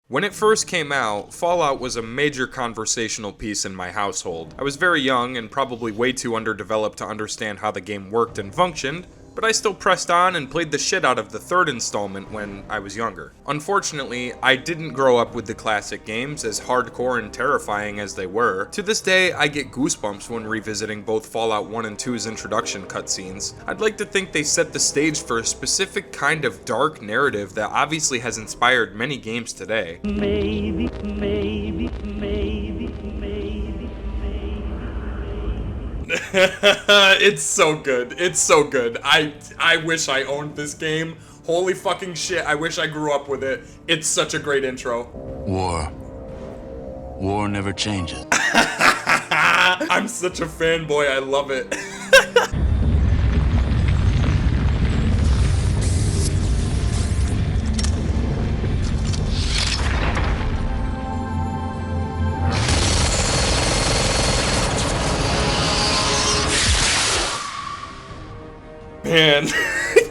When it first came out, Fallout was a major conversational piece in my household. I was very young and probably way too underdeveloped to understand how the game worked and functioned, but I still pressed on and played the shit out of the third installment when I was younger. Unfortunately, I didn't grow up with the classic games, as hardcore and terrifying as they were. To this day, I get goosebumps when revisiting both Fallout 1 and 2's introduction cutscenes. I'd like to think they set the stage for a specific kind of dark narrative that obviously has inspired many games today. Maybe. It's so good. It's so good. I wish I owned this game. Holy fucking shit, I wish I grew up with it. It's such a great intro. War never changes. I'm such a fanboy, I love it. Man,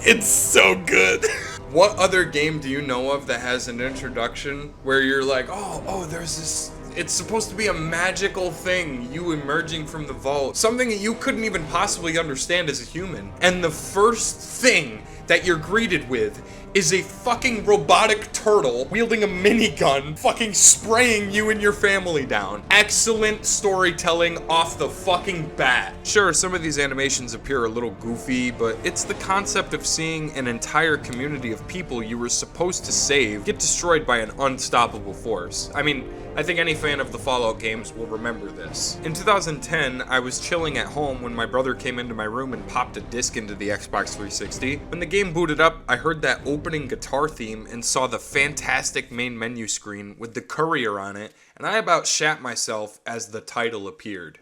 it's so good. What other game do you know of that has an introduction where you're like, oh, there's this, it's supposed to be a magical thing, you emerging from the vault, something that you couldn't even possibly understand as a human, and the first thing that you're greeted with is a fucking robotic turtle wielding a minigun fucking spraying you and your family down. Excellent storytelling off the fucking bat. Sure, some of these animations appear a little goofy, but it's the concept of seeing an entire community of people you were supposed to save get destroyed by an unstoppable force. I mean, I think any fan of the Fallout games will remember this. In 2010, I was chilling at home when my brother came into my room and popped a disc into the Xbox 360. When the game booted up, I heard that opening guitar theme and saw the fantastic main menu screen with the Courier on it, and I about shat myself as the title appeared.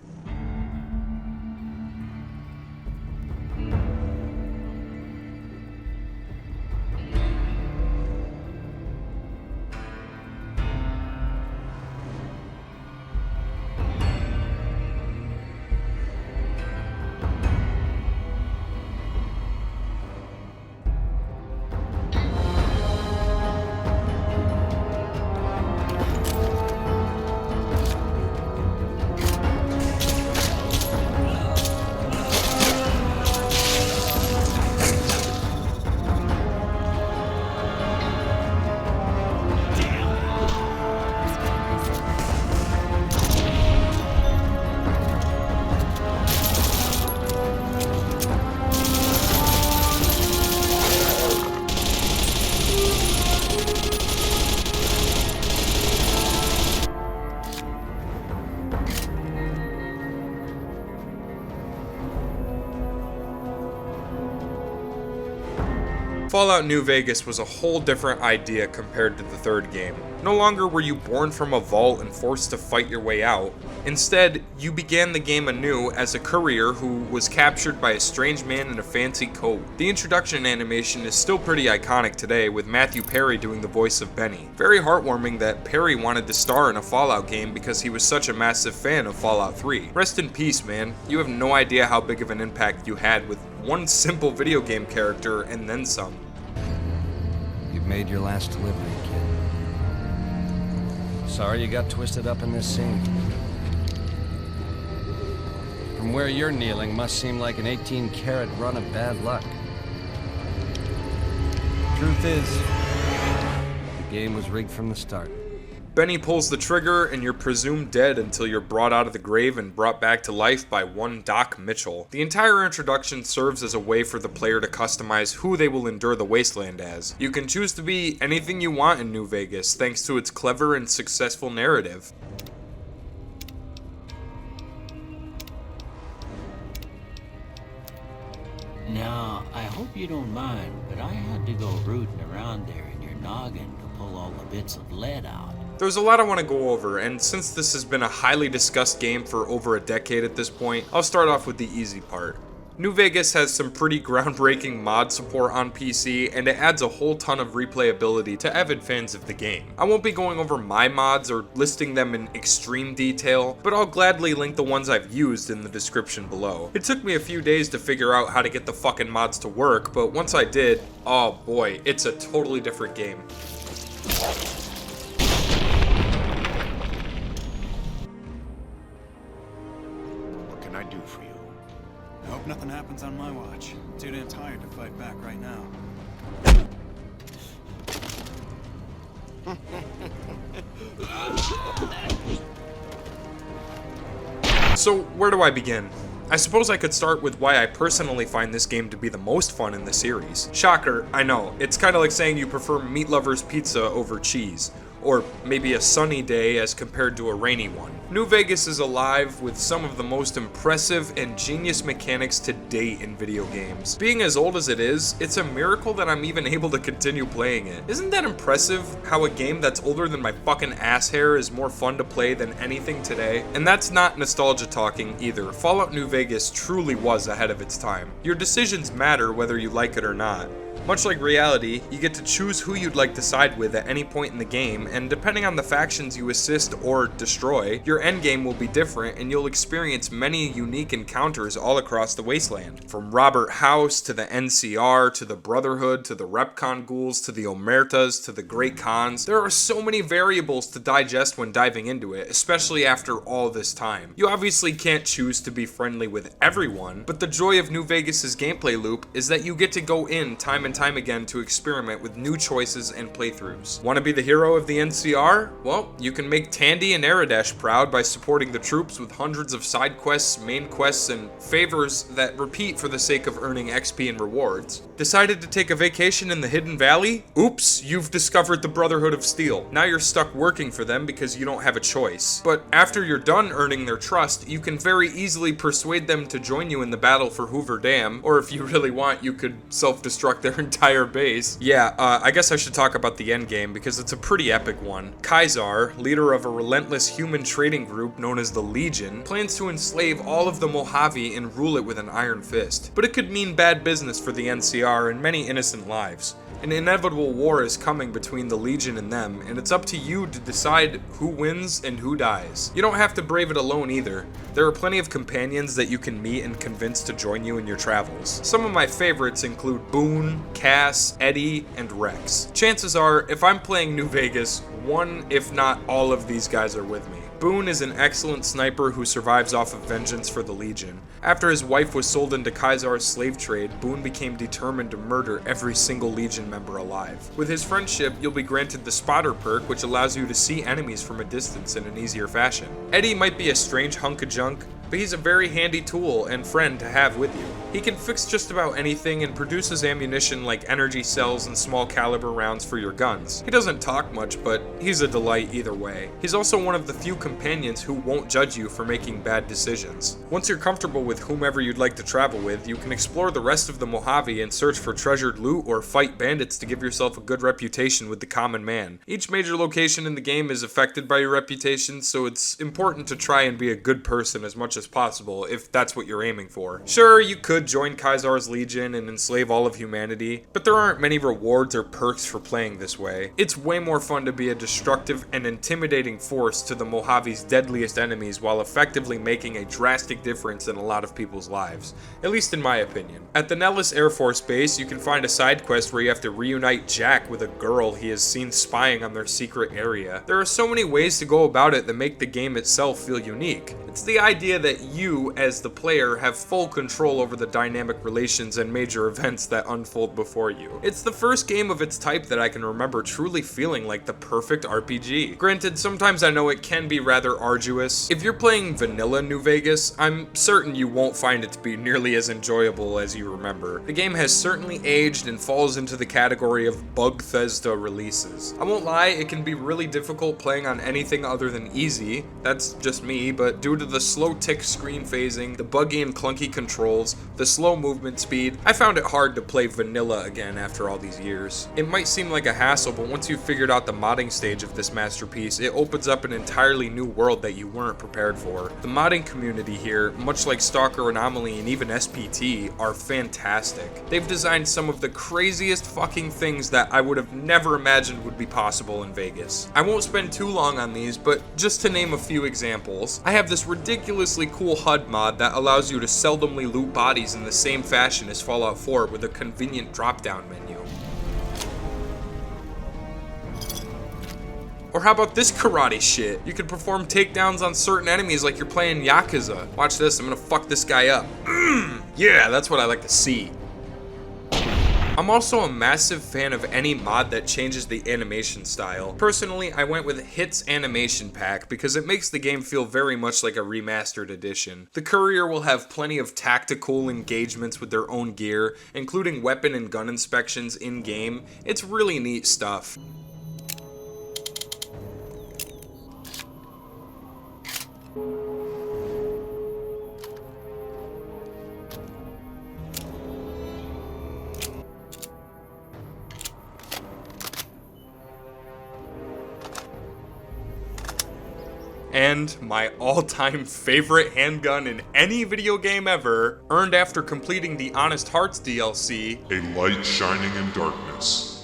Fallout New Vegas was a whole different idea compared to the third game. No longer were you born from a vault and forced to fight your way out. Instead, you began the game anew as a courier who was captured by a strange man in a fancy coat. The introduction animation is still pretty iconic today, with Matthew Perry doing the voice of Benny. Very heartwarming that Perry wanted to star in a Fallout game because he was such a massive fan of Fallout 3. Rest in peace, man. You have no idea how big of an impact you had with one simple video game character and then some. You've made your last delivery, kid. Sorry you got twisted up in this scene. From where you're kneeling must seem like an 18-carat run of bad luck. Truth is, the game was rigged from the start. Benny pulls the trigger and you're presumed dead until you're brought out of the grave and brought back to life by one Doc Mitchell. The entire introduction serves as a way for the player to customize who they will endure the wasteland as. You can choose to be anything you want in New Vegas thanks to its clever and successful narrative. Now, I hope you don't mind, but I had to go rooting around there in your noggin to pull all the bits of lead out. There's a lot I want to go over, and since this has been a highly discussed game for over a decade at this point, I'll start off with the easy part. New Vegas has some pretty groundbreaking mod support on PC, and it adds a whole ton of replayability to avid fans of the game. I won't be going over my mods or listing them in extreme detail, but I'll gladly link the ones I've used in the description below. It took me a few days to figure out how to get the fucking mods to work, but once I did, oh boy, it's a totally different game. What can I do for you? I hope nothing happens on my watch. Too damn tired to fight back right now. So, where do I begin? I suppose I could start with why I personally find this game to be the most fun in the series. Shocker, I know, it's kinda like saying you prefer Meat Lover's pizza over cheese, or maybe a sunny day as compared to a rainy one. New Vegas is alive with some of the most impressive and genius mechanics to date in video games. Being as old as it is, it's a miracle that I'm even able to continue playing it. Isn't that impressive, how a game that's older than my fucking ass hair is more fun to play than anything today? And that's not nostalgia talking either. Fallout New Vegas truly was ahead of its time. Your decisions matter whether you like it or not. Much like reality, you get to choose who you'd like to side with at any point in the game, and depending on the factions you assist or destroy, your endgame will be different and you'll experience many unique encounters all across the wasteland. From Robert House to the NCR to the Brotherhood to the Repcon ghouls to the Omertas to the Great Khans, there are so many variables to digest when diving into it, especially after all this time. You obviously can't choose to be friendly with everyone, but the joy of New Vegas's gameplay loop is that you get to go in time and time again to experiment with new choices and playthroughs. Want to be the hero of the NCR? Well, you can make Tandy and Aradesh proud by supporting the troops with hundreds of side quests, main quests, and favors that repeat for the sake of earning XP and rewards. Decided to take a vacation in the Hidden Valley? Oops, you've discovered the Brotherhood of Steel. Now you're stuck working for them because you don't have a choice. But after you're done earning their trust, you can very easily persuade them to join you in the battle for Hoover Dam, or if you really want, you could self-destruct their entire base. Yeah, I guess I should talk about the endgame because it's a pretty epic one. Kaisar, leader of a relentless human trading group known as the Legion, plans to enslave all of the Mojave and rule it with an iron fist. But it could mean bad business for the NCR and many innocent lives. An inevitable war is coming between the Legion and them, and it's up to you to decide who wins and who dies. You don't have to brave it alone either. There are plenty of companions that you can meet and convince to join you in your travels. Some of my favorites include Boone, Cass, Eddie, and Rex. Chances are, if I'm playing New Vegas, one, if not all of these guys are with me. Boone is an excellent sniper who survives off of vengeance for the Legion. After his wife was sold into Kaisar's slave trade, Boone became determined to murder every single Legion member alive. With his friendship, you'll be granted the Spotter perk, which allows you to see enemies from a distance in an easier fashion. Eddie might be a strange hunk of junk, but he's a very handy tool and friend to have with you. He can fix just about anything and produces ammunition like energy cells and small caliber rounds for your guns. He doesn't talk much, but he's a delight either way. He's also one of the few companions who won't judge you for making bad decisions. Once you're comfortable with whomever you'd like to travel with, you can explore the rest of the Mojave and search for treasured loot or fight bandits to give yourself a good reputation with the common man. Each major location in the game is affected by your reputation, so it's important to try and be a good person as much as possible if that's what you're aiming for. Sure, you could join Kaisar's Legion and enslave all of humanity, but there aren't many rewards or perks for playing this way. It's way more fun to be a destructive and intimidating force to the Mojave's deadliest enemies while effectively making a drastic difference in a lot of people's lives, at least in my opinion. At the Nellis Air Force Base, you can find a side quest where you have to reunite Jack with a girl he has seen spying on their secret area. There are so many ways to go about it that make the game itself feel unique. It's the idea that you, as the player, have full control over the dynamic relations and major events that unfold before you. It's the first game of its type that I can remember truly feeling like the perfect RPG. Granted, sometimes I know it can be rather arduous. If you're playing vanilla New Vegas, I'm certain you won't find it to be nearly as enjoyable as you remember. The game has certainly aged and falls into the category of Bethesda releases. I won't lie, it can be really difficult playing on anything other than easy. That's just me, but due to the slow tick thick screen phasing, the buggy and clunky controls, the slow movement speed, I found it hard to play vanilla again after all these years. It might seem like a hassle, but once you've figured out the modding stage of this masterpiece, it opens up an entirely new world that you weren't prepared for. The modding community here, much like Stalker Anomaly and even SPT, are fantastic. They've designed some of the craziest fucking things that I would have never imagined would be possible in Vegas. I won't spend too long on these, but just to name a few examples, I have this ridiculously cool HUD mod that allows you to seldomly loot bodies in the same fashion as Fallout 4 with a convenient drop-down menu. Or how about this karate shit? You can perform takedowns on certain enemies like you're playing Yakuza. Watch this, I'm gonna fuck this guy up. Yeah, that's what I like to see. I'm also a massive fan of any mod that changes the animation style. Personally, I went with Hit's Animation Pack because it makes the game feel very much like a remastered edition. The Courier will have plenty of tactical engagements with their own gear, including weapon and gun inspections in-game. It's really neat stuff. And my all-time favorite handgun in any video game ever, earned after completing the Honest Hearts DLC, A light shining in darkness.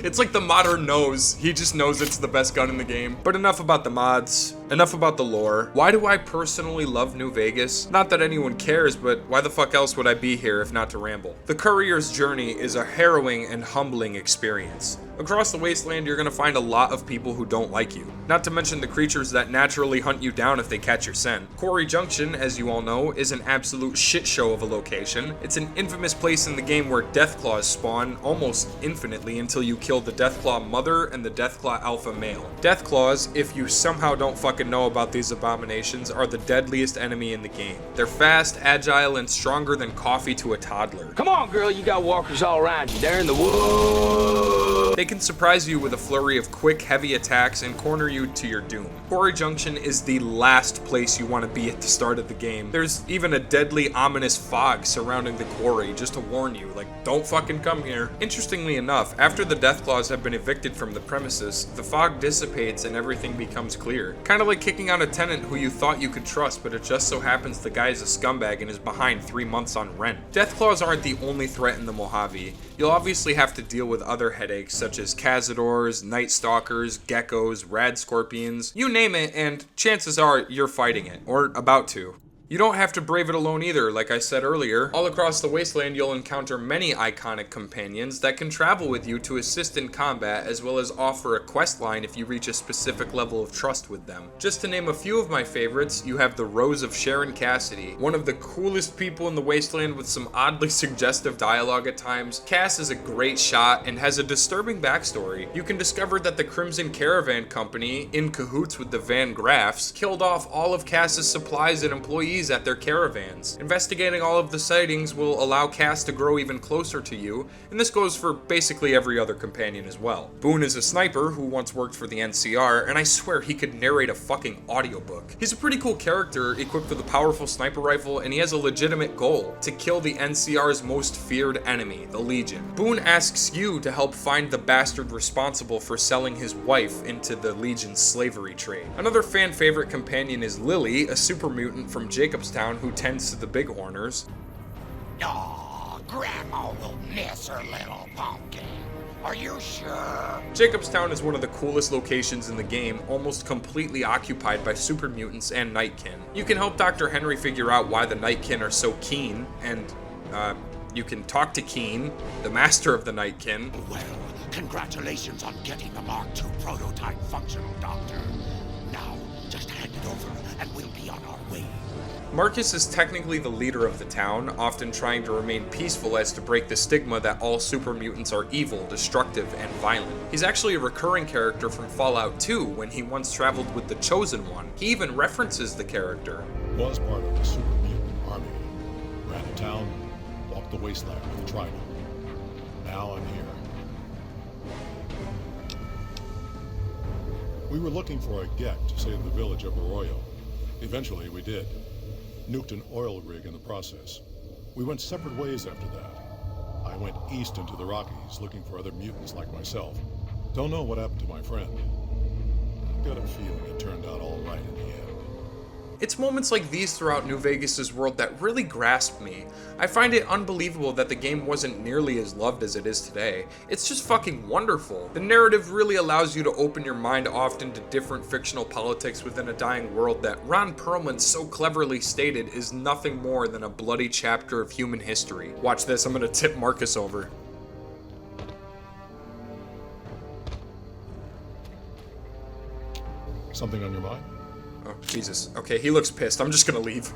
It's like the modder knows. He just knows it's the best gun in the game. But enough about the mods. Enough about the lore. Why do I personally love New Vegas? Not that anyone cares, but why the fuck else would I be here if not to ramble? The Courier's journey is a harrowing and humbling experience. Across the wasteland, you're gonna find a lot of people who don't like you. Not to mention the creatures that naturally hunt you down if they catch your scent. Quarry Junction, as you all know, is an absolute shit show of a location. It's an infamous place in the game where Deathclaws spawn almost infinitely until you kill the Deathclaw mother and the Deathclaw alpha male. Deathclaws, if you somehow don't fucking know about these abominations, are the deadliest enemy in the game. They're fast, agile, and stronger than coffee to a toddler. Come on, girl, you got walkers all around you. They're in the woods. They can surprise you with a flurry of quick, heavy attacks and corner you to your doom. Quarry Junction is the last place you want to be at the start of the game. There's even a deadly, ominous fog surrounding the quarry just to warn you, like, don't fucking come here. Interestingly enough, after the Deathclaws have been evicted from the premises, the fog dissipates and everything becomes clear. Kinda like kicking out a tenant who you thought you could trust, but it just so happens the guy is a scumbag and is behind 3 months on rent. Deathclaws aren't the only threat in the Mojave. You'll obviously have to deal with other headaches such as Cazadors, Night Stalkers, Geckos, Rad Scorpions, you name it, and chances are you're fighting it, or about to. You don't have to brave it alone either, like I said earlier. All across the wasteland, you'll encounter many iconic companions that can travel with you to assist in combat, as well as offer a quest line if you reach a specific level of trust with them. Just to name a few of my favorites, you have the Rose of Sharon Cassidy, one of the coolest people in the wasteland with some oddly suggestive dialogue at times. Cass is a great shot and has a disturbing backstory. You can discover that the Crimson Caravan Company, in cahoots with the Van Graffs, killed off all of Cass's supplies and employees at their caravans. Investigating all of the sightings will allow Cass to grow even closer to you, and this goes for basically every other companion as well. Boone is a sniper who once worked for the NCR, and I swear he could narrate a fucking audiobook. He's a pretty cool character, equipped with a powerful sniper rifle, and he has a legitimate goal: to kill the NCR's most feared enemy, the Legion. Boone asks you to help find the bastard responsible for selling his wife into the Legion's slavery trade. Another fan favorite companion is Lily, a super mutant from Jacobstown who tends to the Bighorners. Oh, Grandma will miss her little pumpkin. Are you sure? Jacobstown is one of the coolest locations in the game, almost completely occupied by super mutants and Nightkin. You can help Dr. Henry figure out why the Nightkin are so keen, and, you can talk to Keen, the master of the Nightkin. Well, congratulations on getting the Mark II prototype functional, Doctor. Now, just hand it over and we'll be on our way. Marcus is technically the leader of the town, often trying to remain peaceful as to break the stigma that all super mutants are evil, destructive, and violent. He's actually a recurring character from Fallout 2 when he once traveled with the Chosen One. He even references the character. Was part of the super mutant army. Ran a town, walked the wasteland with Trident. Now I'm here. We were looking for a get to save the village of Arroyo. Eventually, we did. Nuked an oil rig in the process. We went separate ways after that. I went east into the Rockies looking for other mutants like myself. Don't know what happened to my friend. Got a feeling it turned out all right in the end. It's moments like these throughout New Vegas' world that really grasp me. I find it unbelievable that the game wasn't nearly as loved as it is today. It's just fucking wonderful. The narrative really allows you to open your mind often to different fictional politics within a dying world that Ron Perlman so cleverly stated is nothing more than a bloody chapter of human history. Watch this, I'm gonna tip Marcus over. Something on your mind? Oh, Jesus. Okay, he looks pissed. I'm just gonna leave.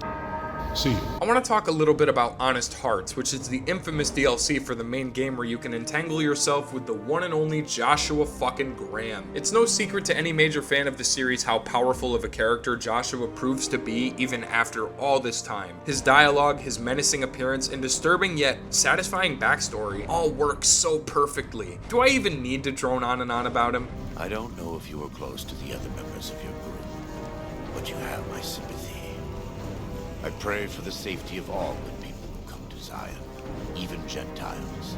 See you. I want to talk a little bit about Honest Hearts, which is the infamous DLC for the main game where you can entangle yourself with the one and only Joshua fucking Graham. It's no secret to any major fan of the series how powerful of a character Joshua proves to be even after all this time. His dialogue, his menacing appearance, and disturbing yet satisfying backstory all work so perfectly. Do I even need to drone on and on about him? I don't know if you were close to the other members of your group, but you have my sympathy. I pray for the safety of all good people who come to Zion, even Gentiles.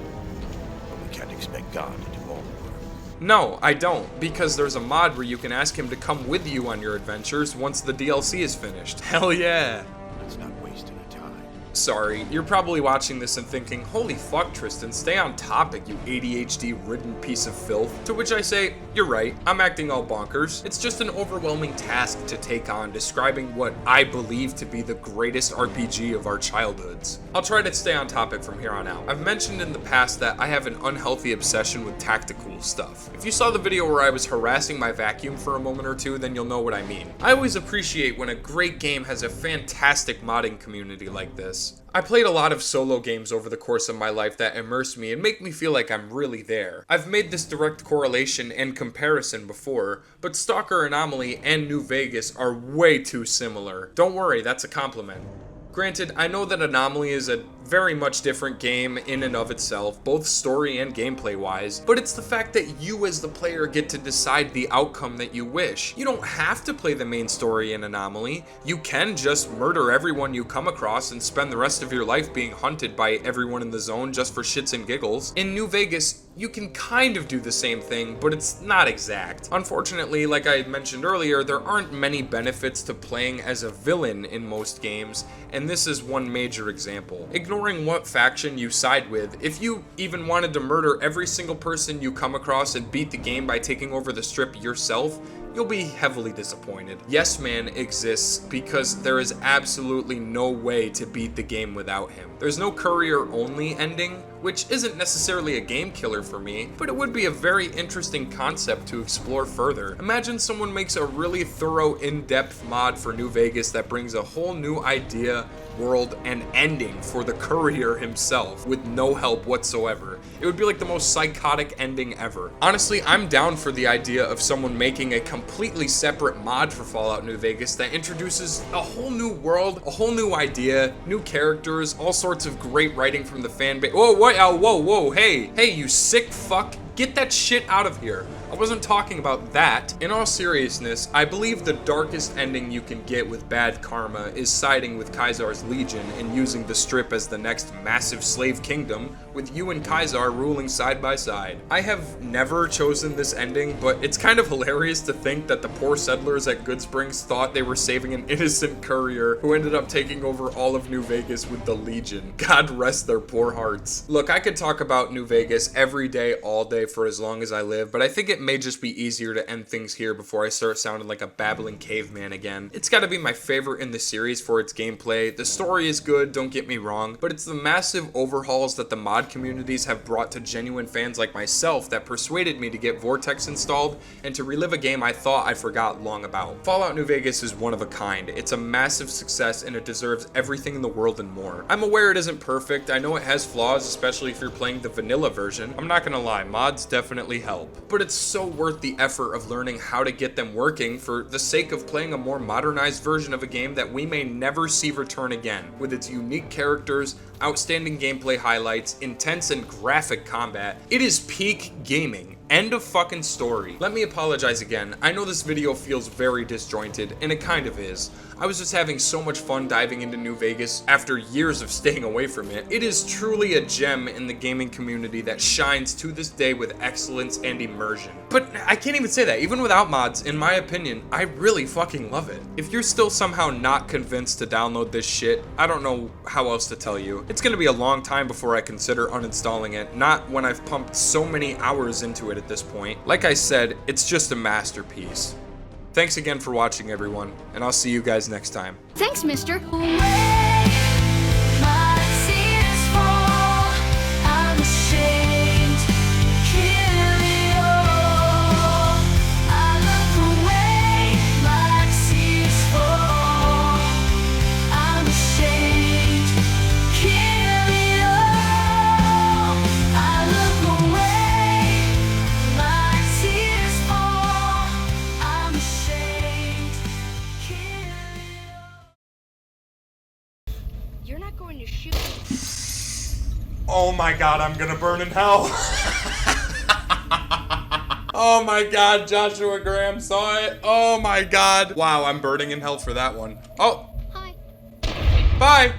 But we can't expect God to do all the work. No, I don't, because there's a mod where you can ask him to come with you on your adventures once the DLC is finished. Hell yeah! Let's not waste any time. Sorry, you're probably watching this and thinking, holy fuck Tristan, stay on topic, you ADHD-ridden piece of filth. To which I say, you're right, I'm acting all bonkers. It's just an overwhelming task to take on, describing what I believe to be the greatest RPG of our childhoods. I'll try to stay on topic from here on out. I've mentioned in the past that I have an unhealthy obsession with tactical stuff. If you saw the video where I was harassing my vacuum for a moment or two, then you'll know what I mean. I always appreciate when a great game has a fantastic modding community like this. I played a lot of solo games over the course of my life that immerse me and make me feel like I'm really there. I've made this direct correlation and comparison before, but Stalker Anomaly and New Vegas are way too similar. Don't worry, that's a compliment. Granted, I know that Anomaly is a very much different game in and of itself, both story and gameplay wise, but it's the fact that you as the player get to decide the outcome that you wish. You don't have to play the main story in Anomaly. You can just murder everyone you come across and spend the rest of your life being hunted by everyone in the zone just for shits and giggles. In New Vegas, you can kind of do the same thing, but it's not exact. Unfortunately, like I mentioned earlier, there aren't many benefits to playing as a villain in most games, and this is one major example. Ignoring what faction you side with, if you even wanted to murder every single person you come across and beat the game by taking over the strip yourself, you'll be heavily disappointed. Yes Man exists because there is absolutely no way to beat the game without him. There's no Courier only ending, which isn't necessarily a game killer for me, but it would be a very interesting concept to explore further. Imagine someone makes a really thorough, in-depth mod for New Vegas that brings a whole new idea, world, and ending for the Courier himself with no help whatsoever. It would be like the most psychotic ending ever. Honestly, I'm down for the idea of someone making a completely separate mod for Fallout New Vegas that introduces a whole new world, a whole new idea, new characters, all sorts of great writing from the fan base. Whoa, what? Whoa, hey, you sick fuck. Get that shit out of here. I wasn't talking about that. In all seriousness, I believe the darkest ending you can get with bad karma is siding with Kaisar's Legion and using the Strip as the next massive slave kingdom, with you and Kaisar ruling side by side. I have never chosen this ending, but it's kind of hilarious to think that the poor settlers at Goodsprings thought they were saving an innocent courier who ended up taking over all of New Vegas with the Legion. God rest their poor hearts. Look, I could talk about New Vegas every day, all day for as long as I live, but I think it may just be easier to end things here before I start sounding like a babbling caveman again. It's gotta be my favorite in the series for its gameplay. The story is good, don't get me wrong, but it's the massive overhauls that the mod communities have brought to genuine fans like myself that persuaded me to get Vortex installed and to relive a game I thought I forgot long about. Fallout New Vegas is one of a kind. It's a massive success and it deserves everything in the world and more. I'm aware it isn't perfect. I know it has flaws, especially if you're playing the vanilla version. I'm not gonna lie, mods definitely help, but it's so worth the effort of learning how to get them working for the sake of playing a more modernized version of a game that we may never see return again, with its unique characters, outstanding gameplay highlights, intense and graphic combat. It is peak gaming. End of fucking story. Let me apologize again. I know this video feels very disjointed, and it kind of is. I was just having so much fun diving into New Vegas after years of staying away from it. It is truly a gem in the gaming community that shines to this day with excellence and immersion. But I can't even say that. Even without mods, in my opinion, I really fucking love it. If you're still somehow not convinced to download this shit, I don't know how else to tell you. It's gonna be a long time before I consider uninstalling it, not when I've pumped so many hours into it at this point. Like I said, it's just a masterpiece. Thanks again for watching, everyone, and I'll see you guys next time. Thanks, mister. You're not going to shoot me. Oh my god, I'm gonna burn in hell. Oh my god, Joshua Graham saw it. Oh my god. Wow, I'm burning in hell for that one. Oh. Hi. Bye.